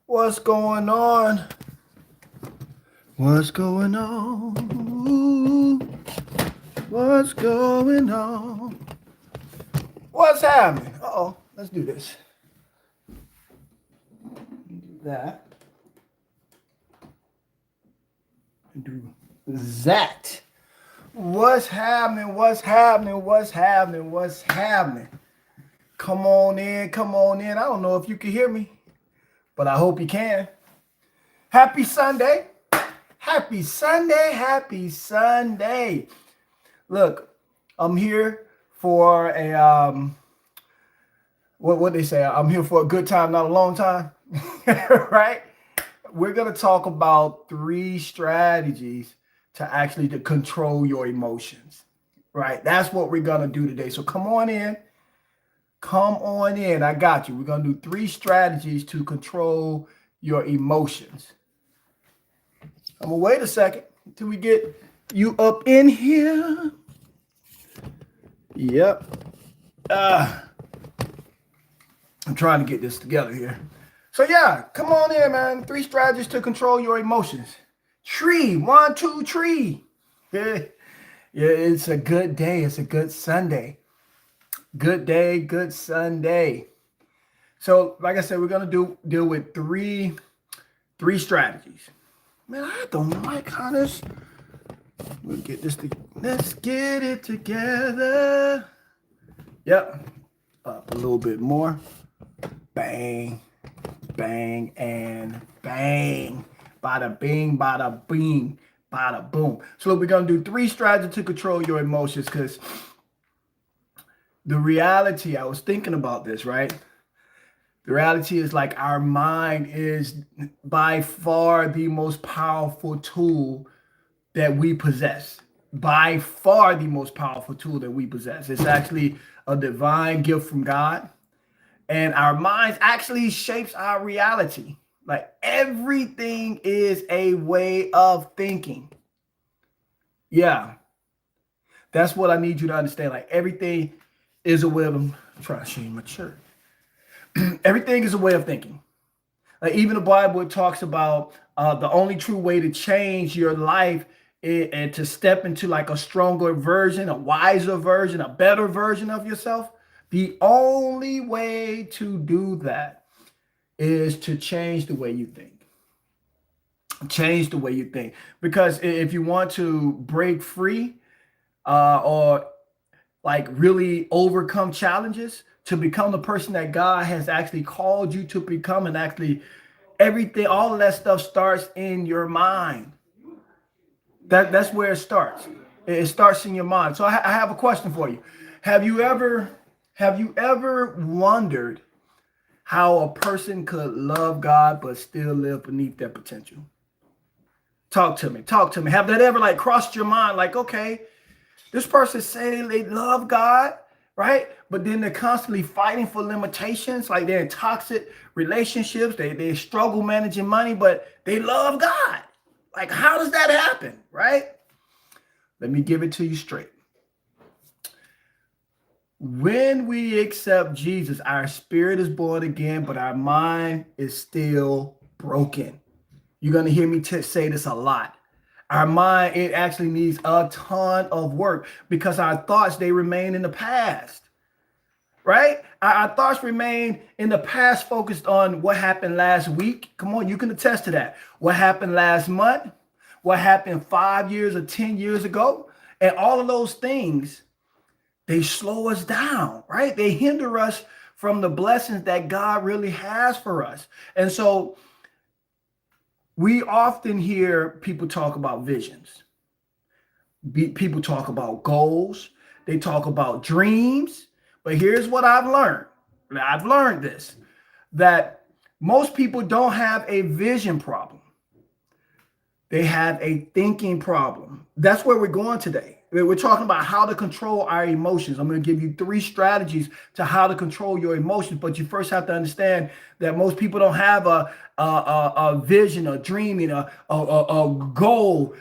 What's going on? What's going on? What's going on? What's happening? Uh-oh, let's do this. Do that. Do that. What's happening? What's happening? What's happening? What's happening? Come on in, come on in. I don't know if you can hear me, but I hope you can. Happy Sunday. Happy Sunday. Happy Sunday. Look, I'm here for a what they say? I'm here for a good time, not a long time. Right? We're gonna talk about 3 strategies to control your emotions. Right? That's what we're gonna do today. So come on in. Come on in. I got you. We're gonna do 3 strategies to control your emotions. I'm gonna wait a second until we get you up in here. Yep. I'm trying to get this together here. So yeah, come on in, man. 3 strategies to control your emotions. Tree, 1, 2, tree. Yeah, it's a good day. It's a good Sunday. Good day, good Sunday. So, like I said, we're gonna deal with three strategies. Man, I don't like how this. We'll get this. Let's get it together. Yep. Up a little bit more. Bang, bang, and bang. Bada bing, bada bing, bada boom. So look, we're gonna do 3 strategies to control your emotions, because the reality, I was thinking about this, right? The reality is, like, our mind is by far the most powerful tool that we possess. By far the most powerful tool that we possess. It's actually a divine gift from God. And our minds actually shapes our reality. Like, everything is a way of thinking. Yeah. That's what I need you to understand. Like, everything is a way of, I'm trying to change my shirt. Everything is a way of thinking. Like, even the Bible talks about the only true way to change your life and to step into like a stronger version, a wiser version, a better version of yourself. The only way to do that is to change the way you think. Change the way you think. Because if you want to break free or like really overcome challenges, to become the person that God has actually called you to become, and actually everything, all of that stuff starts in your mind. That's where it starts. It starts in your mind. So I have a question for you. Have you ever wondered how a person could love God but still live beneath their potential? Talk to me. Talk to me. Have that ever like crossed your mind? Like, okay, this person saying they love God, right? But then they're constantly fighting for limitations. Like, they're in toxic relationships. They struggle managing money, but they love God. Like, how does that happen, right? Let me give it to you straight. When we accept Jesus, our spirit is born again, but our mind is still broken. You're going to hear me say this a lot. Our mind, it actually needs a ton of work, because our thoughts, they remain in the past, right? Our thoughts remain in the past, focused on what happened last week. Come on, you can attest to that. What happened last month? What happened 5 years or 10 years ago? And all of those things, they slow us down, right? They hinder us from the blessings that God really has for us. And so we often hear people talk about visions. People talk about goals. They talk about dreams. But here's what I've learned. I've learned this, that most people don't have a vision problem. They have a thinking problem. That's where we're going today. We're talking about how to control our emotions. I'm going to give you 3 strategies to how to control your emotions. But you first have to understand that most people don't have a vision, a dreaming, a goal.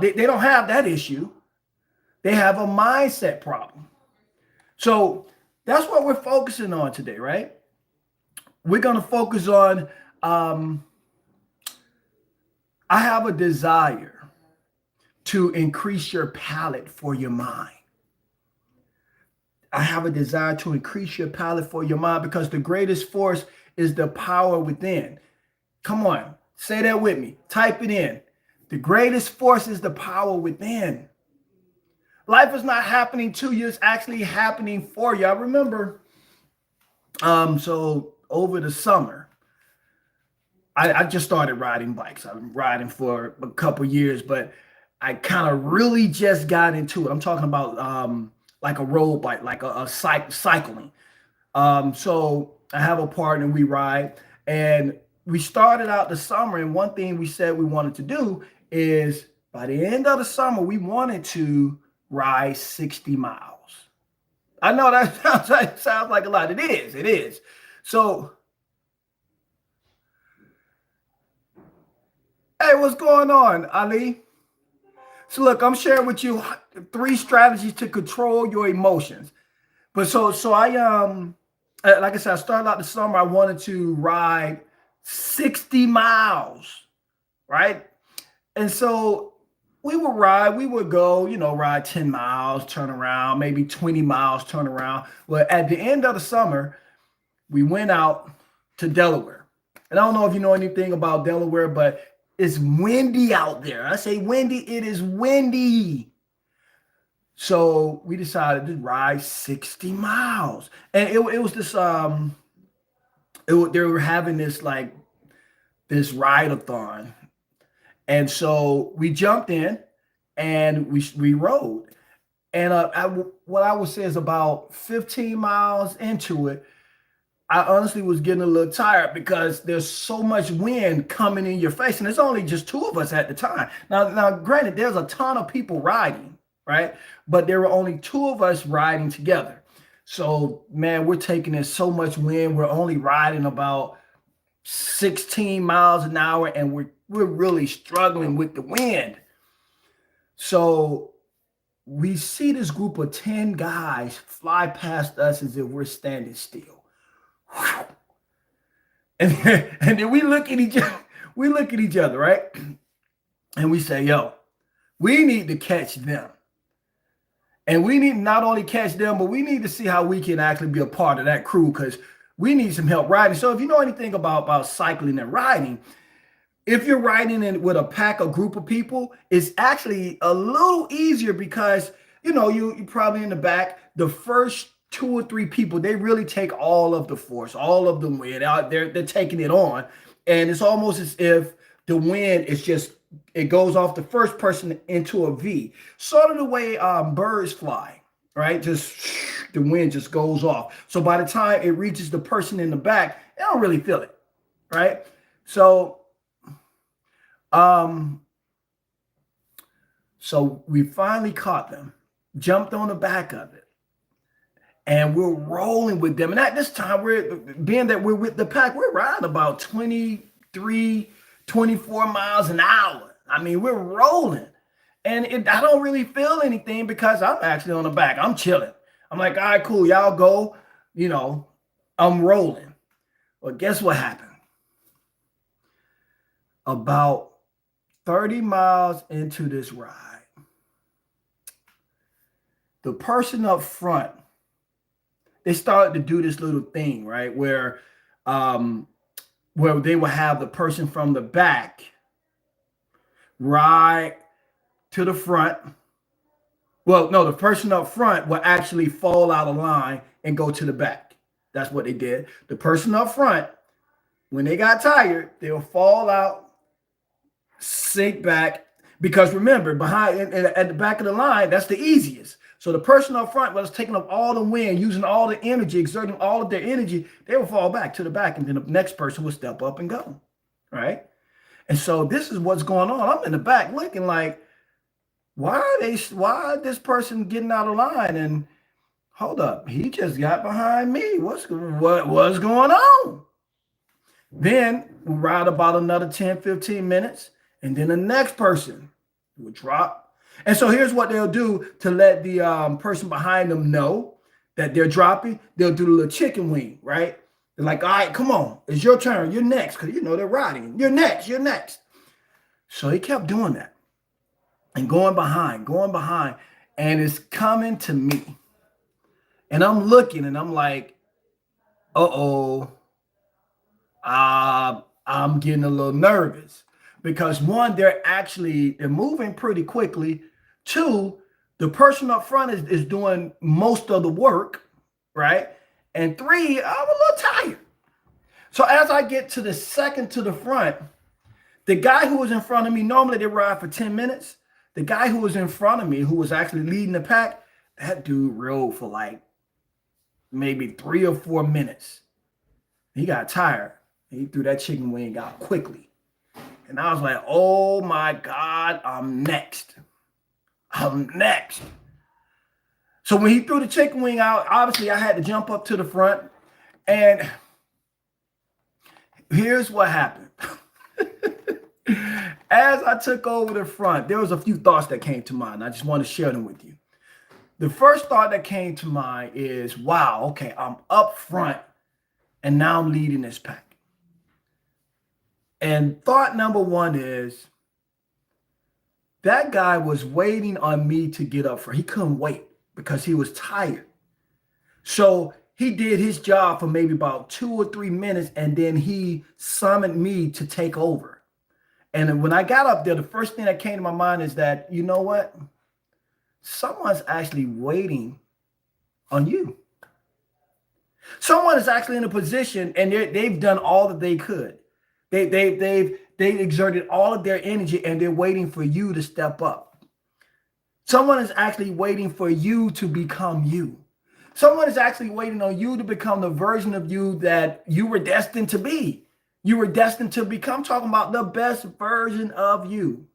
They don't have that issue. They have a mindset problem. So that's what we're focusing on today, right? We're going to focus on I have a desire to increase your palate for your mind. I have a desire to increase your palate for your mind because the greatest force is the power within. Come on, say that with me. Type it in. The greatest force is the power within. Life is not happening to you. It's actually happening for you. I remember, so over the summer, I just started riding bikes. I've been riding for a couple years, but I kind of really just got into it. I'm talking about like a road bike, like a cycling. So I have a partner, we ride, and we started out the summer, and one thing we said we wanted to do is by the end of the summer, we wanted to ride 60 miles. I know that sounds like a lot. It is. It is. So, hey, what's going on, Ali? So look, I'm sharing with you 3 strategies to control your emotions. But so I like I said, I started out the summer. I wanted to ride 60 miles, right? And so we would go, ride 10 miles, turn around, maybe 20 miles, turn around. Well, at the end of the summer, we went out to Delaware. And I don't know if you know anything about Delaware, but it's windy out there. I say windy, it is windy. So we decided to ride 60 miles. And it was this, they were having this this ride-a-thon. And so we jumped in and we rode. And what I would say is about 15 miles into it, I honestly was getting a little tired because there's so much wind coming in your face. And there's only just 2 of us at the time. Now, granted, there's a ton of people riding, right? But there were only 2 of us riding together. So, man, we're taking in so much wind. We're only riding about 16 miles an hour, and we're really struggling with the wind. So we see this group of 10 guys fly past us as if we're standing still. And then we look at each other, right? And we say, yo, we need to catch them. And we need not only catch them, but we need to see how we can actually be a part of that crew because we need some help riding. So if you know anything about cycling and riding, if you're riding in with a pack, a group of people, it's actually a little easier because, you're probably in the back. The first 2 or 3 people, they really take all of the force, all of the wind out there. They're taking it on. And it's almost as if the wind is it goes off the first person into a V, sort of the way birds fly, right? Just the wind just goes off. So by the time it reaches the person in the back, they don't really feel it, right? So so we finally caught them, jumped on the back of it, and we're rolling with them. And at this time, we're with the pack, we're riding about 23, 24 miles an hour. I mean, we're rolling. And I don't really feel anything because I'm actually on the back. I'm chilling. I'm like, all right, cool. Y'all go. I'm rolling. Well, guess what happened? About 30 miles into this ride, the person up front, they started to do this little thing, right? Where they will have the person from the back ride to the front. Well, no, the person up front will actually fall out of line and go to the back. That's what they did. The person up front, when they got tired, they'll fall out, sink back. Because remember, behind at the back of the line, that's the easiest. So the person up front was taking up all the wind, using all the energy, exerting all of their energy. They will fall back to the back, and then the next person will step up and go, right? And so this is what's going on. I'm in the back looking like, why this person getting out of line? And hold up, he just got behind me. What's going on? Then we ride about another 10, 15 minutes, and then the next person will drop. And so here's what they'll do to let the person behind them know that they're dropping. They'll do the little chicken wing, right? They're like, all right, come on, it's your turn. You're next, because they're riding. You're next. So he kept doing that and going behind, and it's coming to me. And I'm looking and I'm like, uh-oh, I'm getting a little nervous because one, they're moving pretty quickly. Two, the person up front is doing most of the work, right? And three, I'm a little tired. So as I get to the second to the front, the guy who was in front of me, normally they ride for 10 minutes. The guy who was in front of me, who was actually leading the pack, that dude rode for like maybe 3 or 4 minutes. He got tired. He threw that chicken wing out quickly. And I was like, oh my God, I'm next. So when he threw the chicken wing out, obviously I had to jump up to the front. And here's what happened. As I took over the front, there was a few thoughts that came to mind. I just want to share them with you. The first thought that came to mind is, wow, okay, I'm up front and now I'm leading this pack. And thought number one is, that guy was waiting on me to get up front. He couldn't wait because he was tired. So he did his job for maybe about 2 or 3 minutes, and then he summoned me to take over. And when I got up there, the first thing that came to my mind is that, you know what? Someone's actually waiting on you. Someone is actually in a position, and they've done all that they could. They've exerted all of their energy, and they're waiting for you to step up. Someone is actually waiting for you to become you. Someone is actually waiting on you to become the version of you that you were destined to be. You were destined to become, talking about the best version of you.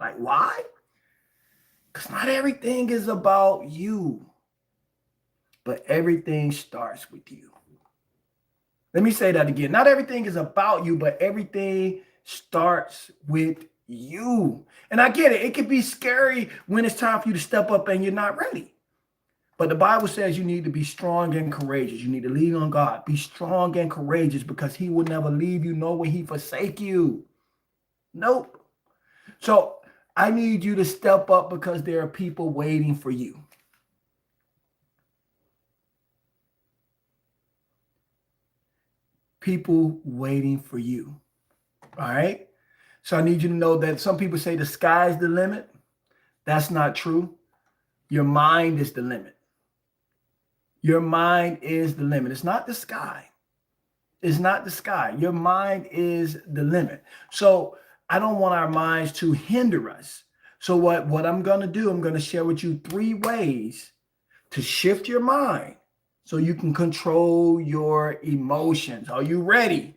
Like, why? Because not everything is about you, but everything starts with you. Let me say that again. Not everything is about you, but everything starts with you. And I get it. It can be scary when it's time for you to step up and you're not ready. But the Bible says you need to be strong and courageous. You need to lean on God. Be strong and courageous because he will never leave you, nor will he forsake you. Nope. So I need you to step up because there are people waiting for you. People waiting for you. All right. So I need you to know that some people say the sky's the limit. That's not true. Your mind is the limit. Your mind is the limit. It's not the sky. It's not the sky. Your mind is the limit. So I don't want our minds to hinder us. So what I'm going to do, I'm going to share with you 3 ways to shift your mind so you can control your emotions. Are you ready?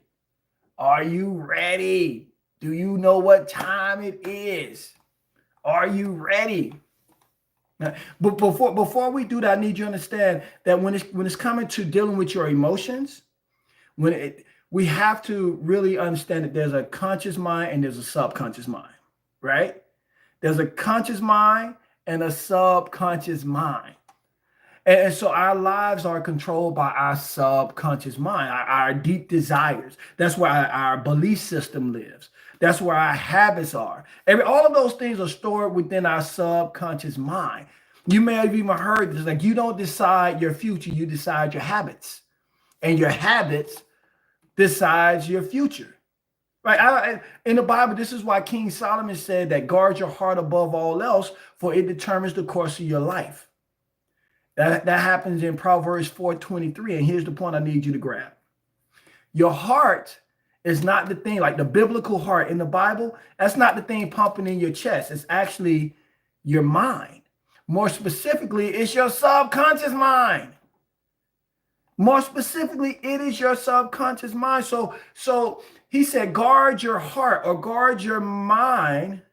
Are you ready? Do you know what time it is? Are you ready? But before we do that, I need you to understand that when it's coming to dealing with your emotions, we have to really understand that there's a conscious mind and there's a subconscious mind, right? There's a conscious mind and a subconscious mind. And so our lives are controlled by our subconscious mind, our deep desires. That's where our belief system lives. That's where our habits are. All of those things are stored within our subconscious mind. You may have even heard this, like, you don't decide your future, you decide your habits. And your habits decides your future. Right? In the Bible, this is why King Solomon said that guard your heart above all else, for it determines the course of your life. That happens in Proverbs 4:23. And here's the point I need you to grab. Your heart is not the thing, like the biblical heart in the Bible, that's not the thing pumping in your chest. It's actually your mind. More specifically, it's your subconscious mind. More specifically, it is your subconscious mind. So he said, guard your heart or guard your mind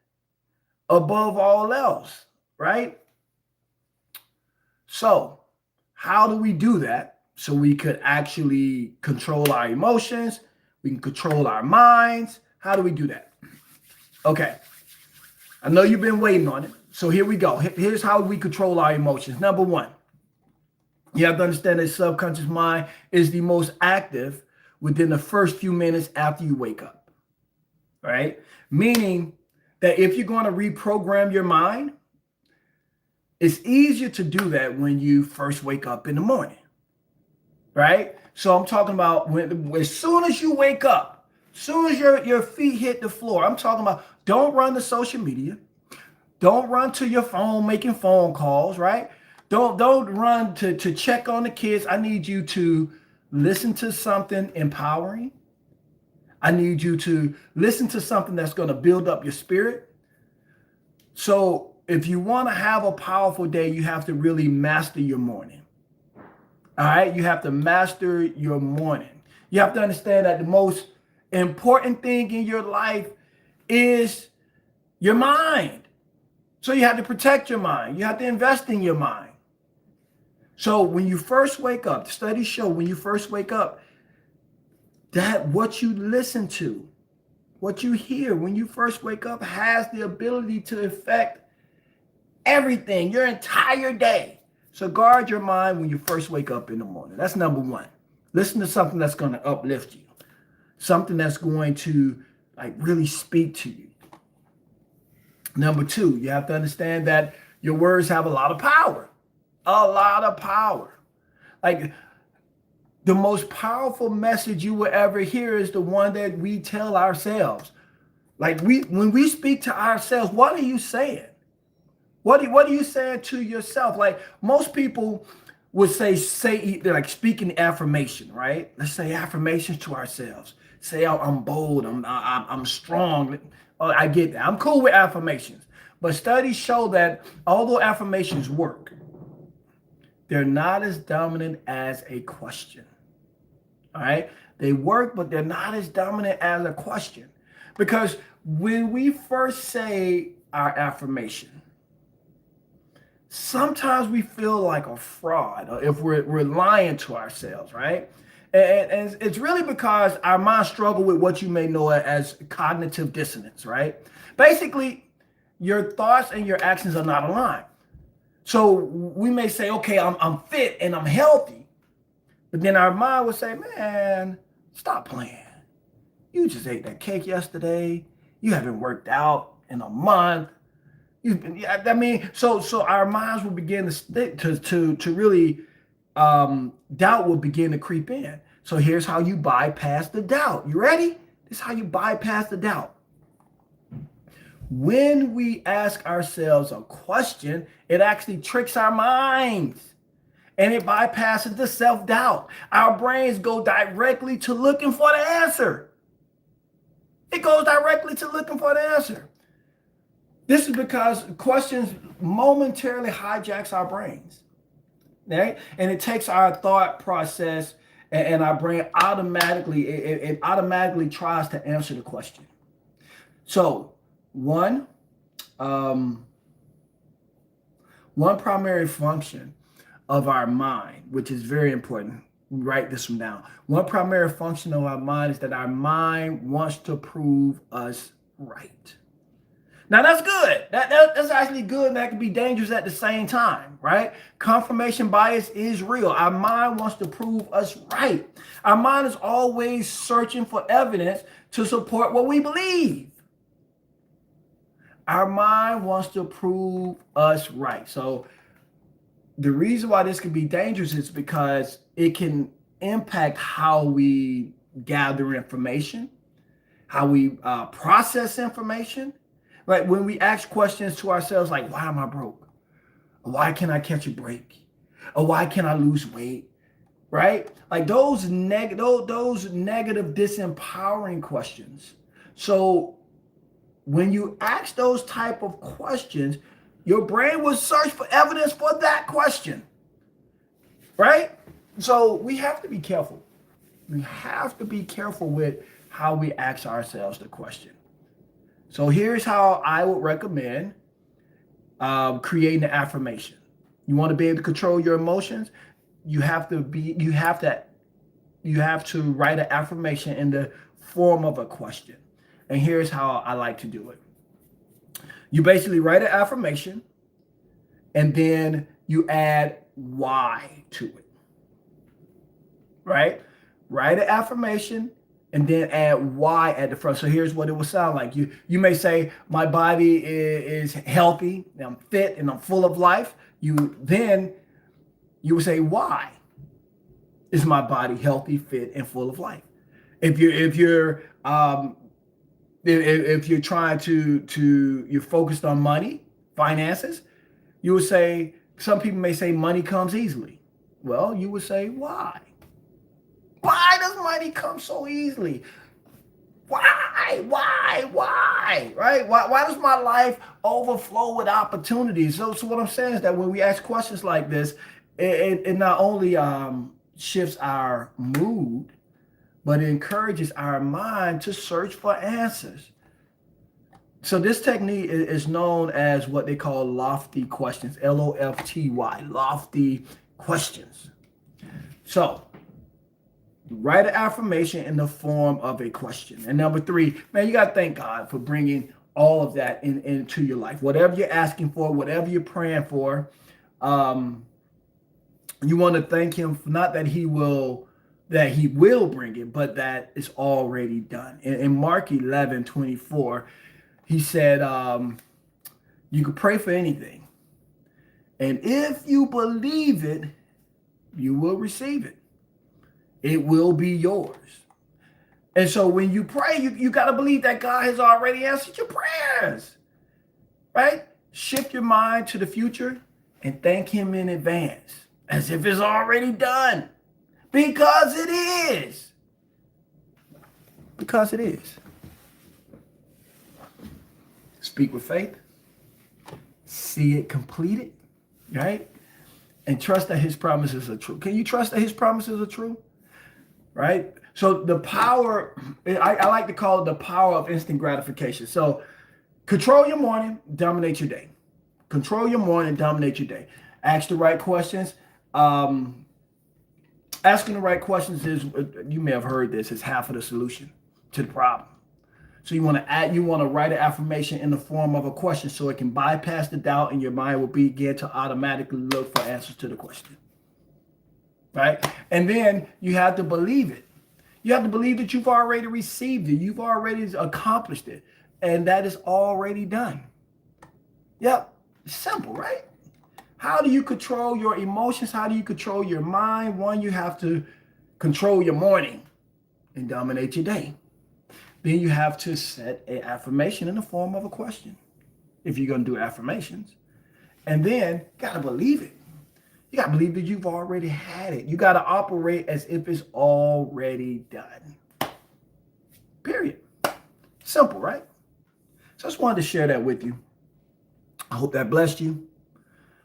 above all else, right? So how do we do that so we could actually control our emotions? We can control our minds. How do we do that? Okay. I know you've been waiting on it. So here we go. Here's how we control our emotions. Number 1, you have to understand that subconscious mind is the most active within the first few minutes after you wake up. Right? Meaning that if you're going to reprogram your mind, it's easier to do that when you first wake up in the morning, right? So I'm talking about when as soon as you wake up, as soon as your feet hit the floor, I'm talking about don't run to social media. Don't run to your phone making phone calls, right? Don't run to check on the kids. I need you to listen to something empowering. I need you to listen to something that's going to build up your spirit. So if you want to have a powerful day, you have to really master your morning. All right? You have to master your morning. You have to understand that the most important thing in your life is your mind. So you have to protect your mind. You have to invest in your mind. So when you first wake up, the studies show when you first wake up, that what you listen to, what you hear when you first wake up has the ability to affect everything, your entire day. So guard your mind when you first wake up in the morning. That's number one. Listen to something that's going to uplift you, something that's going to like really speak to you. Number two, you have to understand that your words have a lot of power, a lot of power. Like the most powerful message you will ever hear is the one that we tell ourselves. Like when we speak to ourselves, what are you saying? What are you saying to yourself? Like most people would say they're like speaking affirmation, right? Let's say affirmations to ourselves. Say, oh, I'm bold, I'm strong. Oh, I get that. I'm cool with affirmations. But studies show that although affirmations work, they're not as dominant as a question. All right? They work, but they're not as dominant as a question. Because when we first say our affirmation, sometimes we feel like a fraud if we're lying to ourselves, right? And it's really because our mind struggle with what you may know as cognitive dissonance, right? Basically, your thoughts and your actions are not aligned. So we may say, okay, I'm fit and I'm healthy. But then our mind will say, man, stop playing. You just ate that cake yesterday. You haven't worked out in a month. So our minds will begin to stick to really doubt will begin to creep in. So here's how you bypass the doubt. You ready? This is how you bypass the doubt. When we ask ourselves a question, it actually tricks our minds and it bypasses the self-doubt. Our brains go directly to looking for the answer. It goes directly to looking for the answer. This is because questions momentarily hijacks our brains, right? And it takes our thought process and our brain automatically, it automatically tries to answer the question. So one primary function of our mind, which is very important, write this one down. One primary function of our mind is that our mind wants to prove us right. Now that's good. That's actually good, and that can be dangerous at the same time, right? Confirmation bias is real. Our mind wants to prove us right. Our mind is always searching for evidence to support what we believe. Our mind wants to prove us right. So the reason why this can be dangerous is because it can impact how we gather information, how we process information. Like when we ask questions to ourselves like, why am I broke? Or why can't I catch a break? Or why can't I lose weight? Right? Like those negative, disempowering questions. So when you ask those type of questions, your brain will search for evidence for that question. Right? So we have to be careful. We have to be careful with how we ask ourselves the question. So here's how I would recommend creating an affirmation. You want to be able to control your emotions. You have to write an affirmation in the form of a question. And here's how I like to do it. You basically write an affirmation and then you add why to it. Right? Write an affirmation and then add Y at the front. So here's what it will sound like. You may say, my body is healthy, I'm fit, and I'm full of life. Then you would say, why is my body healthy, fit, and full of life? If you're trying you're focused on money, finances, you would say, some people may say money comes easily. Well, you would say, why? Why does money come so easily? Why? Right? Why does my life overflow with opportunities? So what I'm saying is that when we ask questions like this, it not only shifts our mood, but it encourages our mind to search for answers. So this technique is known as what they call lofty questions, LOFTY, lofty questions. So write an affirmation in the form of a question. And number 3, man, you got to thank God for bringing all of that into your life. Whatever you're asking for, whatever you're praying for, you want to thank him for not that he will bring it, but that it's already done. In Mark 11:24, he said, you can pray for anything. And if you believe it, you will receive it. It will be yours. And so when you pray, you got to believe that God has already answered your prayers, right? Shift your mind to the future and thank him in advance as if it's already done, because it is. Because it is. Speak with faith. See it completed, right? And trust that his promises are true. Can you trust that his promises are true? Right? So the power, I like to call it the power of instant gratification. So control your morning, dominate your day. Control your morning, dominate your day. Ask the right questions. Asking the right questions is, you may have heard this, is half of the solution to the problem. So you want to write an affirmation in the form of a question so it can bypass the doubt and your mind will begin to automatically look for answers to the question. Right? And then you have to believe it. You have to believe that you've already received it. You've already accomplished it. And that is already done. Yep. Simple, right? How do you control your emotions? How do you control your mind? One, you have to control your morning and dominate your day. Then you have to set an affirmation in the form of a question, if you're going to do affirmations. And then you got to believe it. You got to believe that you've already had it. You got to operate as if it's already done. Period. Simple, right? So I just wanted to share that with you. I hope that blessed you.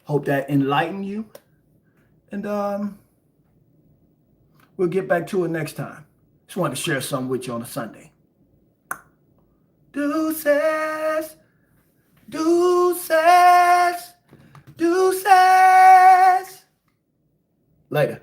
Hope that enlightened you. And we'll get back to it next time. Just wanted to share something with you on a Sunday. Deuces, deuces, deuces. Later.